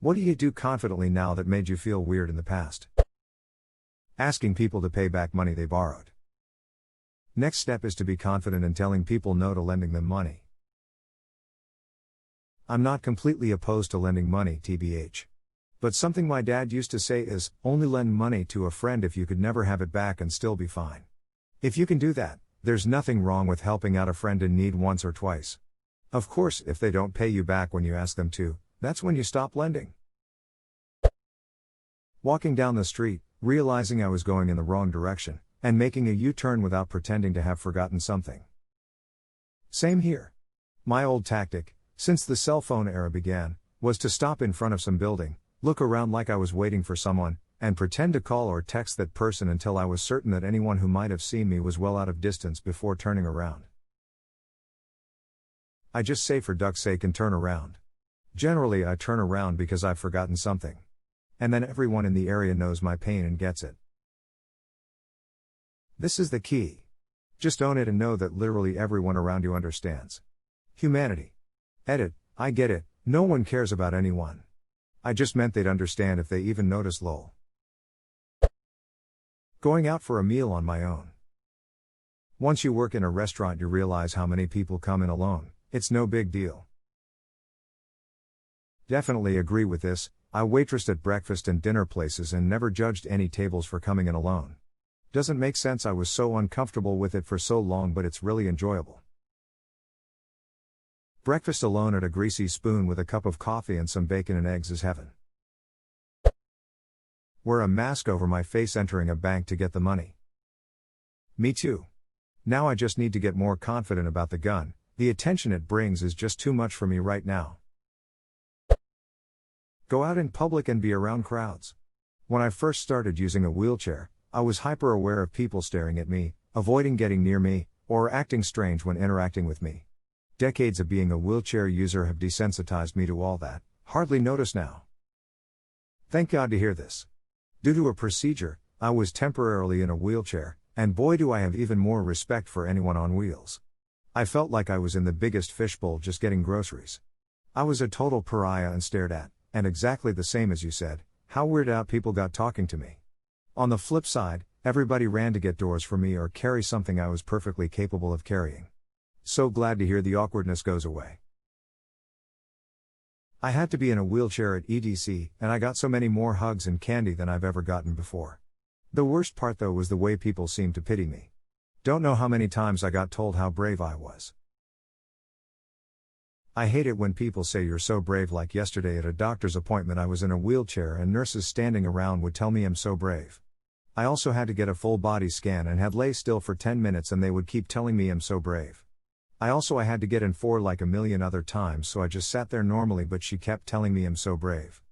What do you do confidently now that made you feel weird in the past? Asking people to pay back money they borrowed. Next step is to be confident in telling people no to lending them money. I'm not completely opposed to lending money, TBH. But something my dad used to say is, only lend money to a friend if you could never have it back and still be fine. If you can do that, there's nothing wrong with helping out a friend in need once or twice. Of course, if they don't pay you back when you ask them to, that's when you stop lending. Walking down the street, realizing I was going in the wrong direction, and making a U-turn without pretending to have forgotten something. Same here. My old tactic, since the cell phone era began, was to stop in front of some building, look around like I was waiting for someone, and pretend to call or text that person until I was certain that anyone who might have seen me was well out of distance before turning around. I just say for duck's sake and turn around. Generally I turn around because I've forgotten something. And then everyone in the area knows my pain and gets it. This is the key. Just own it and know that literally everyone around you understands. Humanity. Edit, I get it, no one cares about anyone. I just meant they'd understand if they even notice, lol. Going out for a meal on my own. Once you work in a restaurant you realize how many people come in alone, it's no big deal. Definitely agree with this, I waitressed at breakfast and dinner places and never judged any tables for coming in alone. Doesn't make sense, I was so uncomfortable with it for so long, but it's really enjoyable. Breakfast alone at a greasy spoon with a cup of coffee and some bacon and eggs is heaven. Wear a mask over my face entering a bank to get the money. Me too. Now I just need to get more confident about the gun, the attention it brings is just too much for me right now. Go out in public and be around crowds. When I first started using a wheelchair, I was hyper aware of people staring at me, avoiding getting near me, or acting strange when interacting with me. Decades of being a wheelchair user have desensitized me to all that, hardly notice now. Thank God to hear this. Due to a procedure, I was temporarily in a wheelchair, and boy do I have even more respect for anyone on wheels. I felt like I was in the biggest fishbowl just getting groceries. I was a total pariah and stared at, and exactly the same as you said, how weirded out people got talking to me. On the flip side, everybody ran to get doors for me or carry something I was perfectly capable of carrying. So glad to hear the awkwardness goes away. I had to be in a wheelchair at EDC, and I got so many more hugs and candy than I've ever gotten before. The worst part though was the way people seemed to pity me. Don't know how many times I got told how brave I was. I hate it when people say you're so brave, like yesterday at a doctor's appointment I was in a wheelchair and nurses standing around would tell me I'm so brave. I also had to get a full body scan and had lay still for 10 minutes and they would keep telling me I'm so brave. I had to get in for like a million other times, so I just sat there normally, but she kept telling me I'm so brave.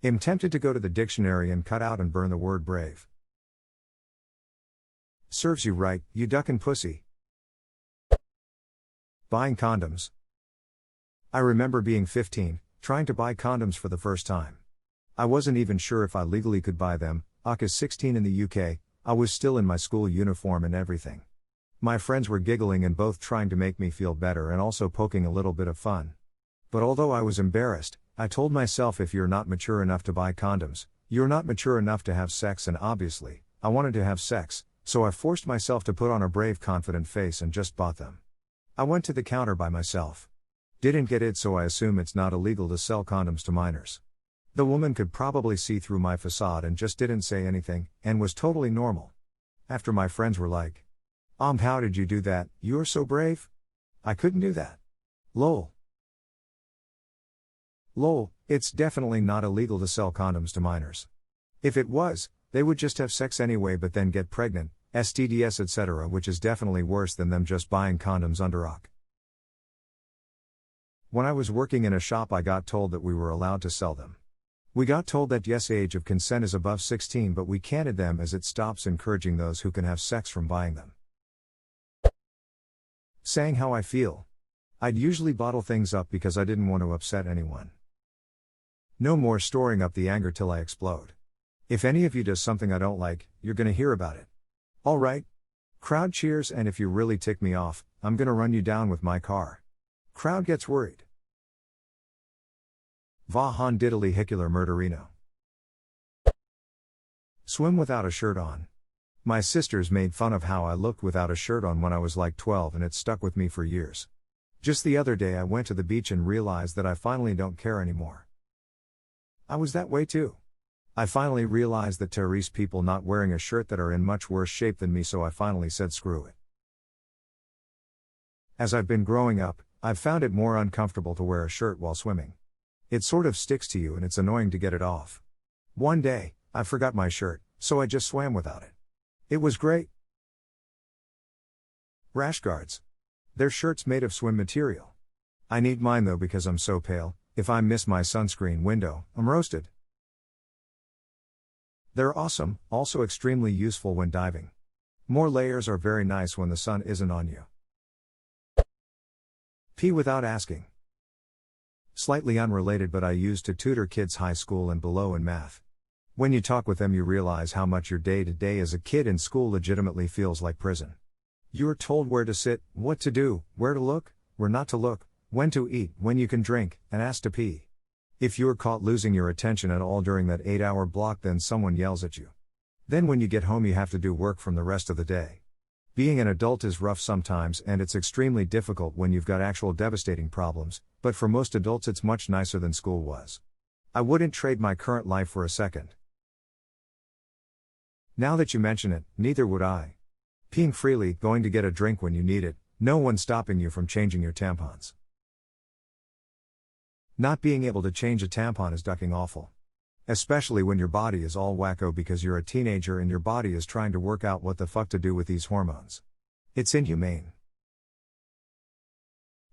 I'm tempted to go to the dictionary and cut out and burn the word brave. Serves you right, you duckin' pussy. Buying condoms. I remember being 15, trying to buy condoms for the first time. I wasn't even sure if I legally could buy them. I was 16 in the UK, I was still in my school uniform and everything. My friends were giggling and both trying to make me feel better and also poking a little bit of fun. But although I was embarrassed, I told myself if you're not mature enough to buy condoms, you're not mature enough to have sex, and obviously, I wanted to have sex, so I forced myself to put on a brave, confident face and just bought them. I went to the counter by myself. Didn't get it, so I assume it's not illegal to sell condoms to minors. The woman could probably see through my facade and just didn't say anything, and was totally normal. After my friends were like, how did you do that, you're so brave? I couldn't do that. Lol, it's definitely not illegal to sell condoms to minors. If it was, they would just have sex anyway but then get pregnant, STDs etc., which is definitely worse than them just buying condoms under OK. When I was working in a shop I got told that we were allowed to sell them. We got told that yes, age of consent is above 16, but we canted them as it stops encouraging those who can have sex from buying them. Saying how I feel. I'd usually bottle things up because I didn't want to upset anyone. No more storing up the anger till I explode. If any of you does something I don't like, you're gonna hear about it. Alright? Crowd cheers, and if you really tick me off, I'm gonna run you down with my car. Crowd gets worried. Va han diddly hicular murderino. Swim without a shirt on. My sisters made fun of how I looked without a shirt on when I was like 12, and it stuck with me for years. Just the other day I went to the beach and realized that I finally don't care anymore. I was that way too. I finally realized that Therese people not wearing a shirt that are in much worse shape than me, so I finally said screw it. As I've been growing up, I've found it more uncomfortable to wear a shirt while swimming. It sort of sticks to you and it's annoying to get it off. One day, I forgot my shirt, so I just swam without it. It was great. Rash guards. They're shirts made of swim material. I need mine though because I'm so pale. If I miss my sunscreen window, I'm roasted. They're awesome, also extremely useful when diving. More layers are very nice when the sun isn't on you. Pee without asking. Slightly unrelated, but I used to tutor kids high school and below in math. When you talk with them, you realize how much your day-to-day as a kid in school legitimately feels like prison. You're told where to sit, what to do, where to look, where not to look, when to eat, when you can drink, and asked to pee. If you're caught losing your attention at all during that 8-hour block, then someone yells at you. Then when you get home, you have to do work from the rest of the day. Being an adult is rough sometimes, and it's extremely difficult when you've got actual devastating problems, but for most adults it's much nicer than school was. I wouldn't trade my current life for a second. Now that you mention it, neither would I. Peeing freely, going to get a drink when you need it, no one stopping you from changing your tampons. Not being able to change a tampon is ducking awful. Especially when your body is all wacko because you're a teenager and your body is trying to work out what the fuck to do with these hormones. It's inhumane.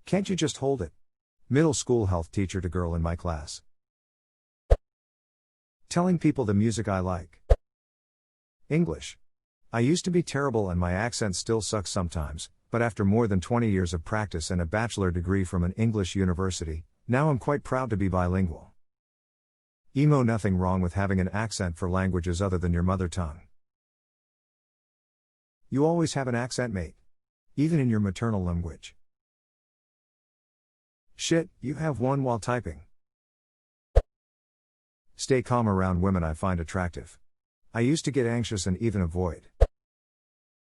Can't you just hold it? Middle school health teacher to girl in my class. Telling people the music I like. English. I used to be terrible and my accent still sucks sometimes, but after more than 20 years of practice and a bachelor degree from an English university, now I'm quite proud to be bilingual. Emo. Nothing wrong with having an accent for languages other than your mother tongue. You always have an accent, mate. Even in your maternal language. Shit, you have one while typing. Stay calm around women I find attractive. I used to get anxious and even avoid.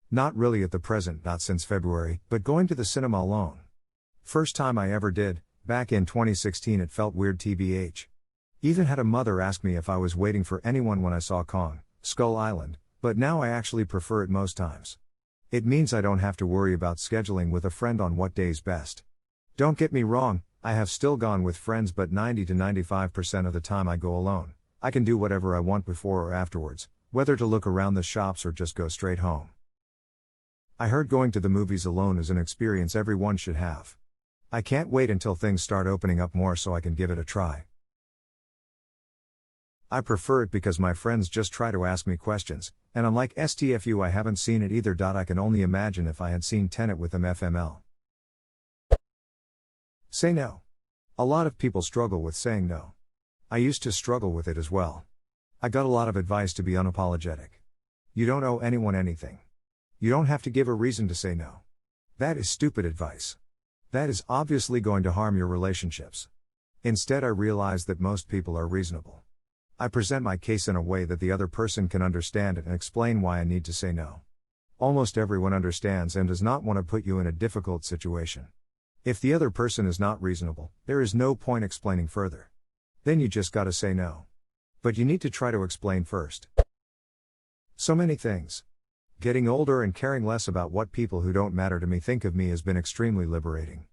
Not really at the present, not since February, but going to the cinema alone. First time I ever did, back in 2016, it felt weird tbh. Even had a mother ask me if I was waiting for anyone when I saw Kong, Skull Island, but now I actually prefer it most times. It means I don't have to worry about scheduling with a friend on what day's best. Don't get me wrong, I have still gone with friends, but 90 to 95% of the time I go alone. I can do whatever I want before or afterwards, whether to look around the shops or just go straight home. I heard going to the movies alone is an experience everyone should have. I can't wait until things start opening up more so I can give it a try. I prefer it because my friends just try to ask me questions, and I'm like STFU, I haven't seen it either. I can only imagine if I had seen Tenet with them FML. Say no. A lot of people struggle with saying no. I used to struggle with it as well. I got a lot of advice to be unapologetic. You don't owe anyone anything. You don't have to give a reason to say no. That is stupid advice. That is obviously going to harm your relationships. Instead, I realized that most people are reasonable. I present my case in a way that the other person can understand it and explain why I need to say no. Almost everyone understands and does not want to put you in a difficult situation. If the other person is not reasonable, there is no point explaining further. Then you just gotta say no. But you need to try to explain first. So many things. Getting older and caring less about what people who don't matter to me think of me has been extremely liberating.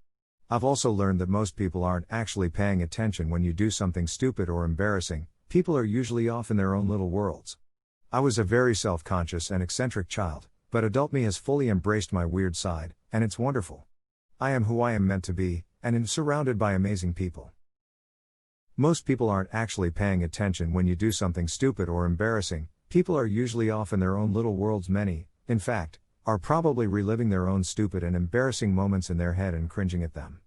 I've also learned that most people aren't actually paying attention when you do something stupid or embarrassing. People are usually off in their own little worlds. I was a very self-conscious and eccentric child, but adult me has fully embraced my weird side, and it's wonderful. I am who I am meant to be, and am surrounded by amazing people. Most people aren't actually paying attention when you do something stupid or embarrassing. People are usually off in their own little worlds. Many, in fact, are probably reliving their own stupid and embarrassing moments in their head and cringing at them.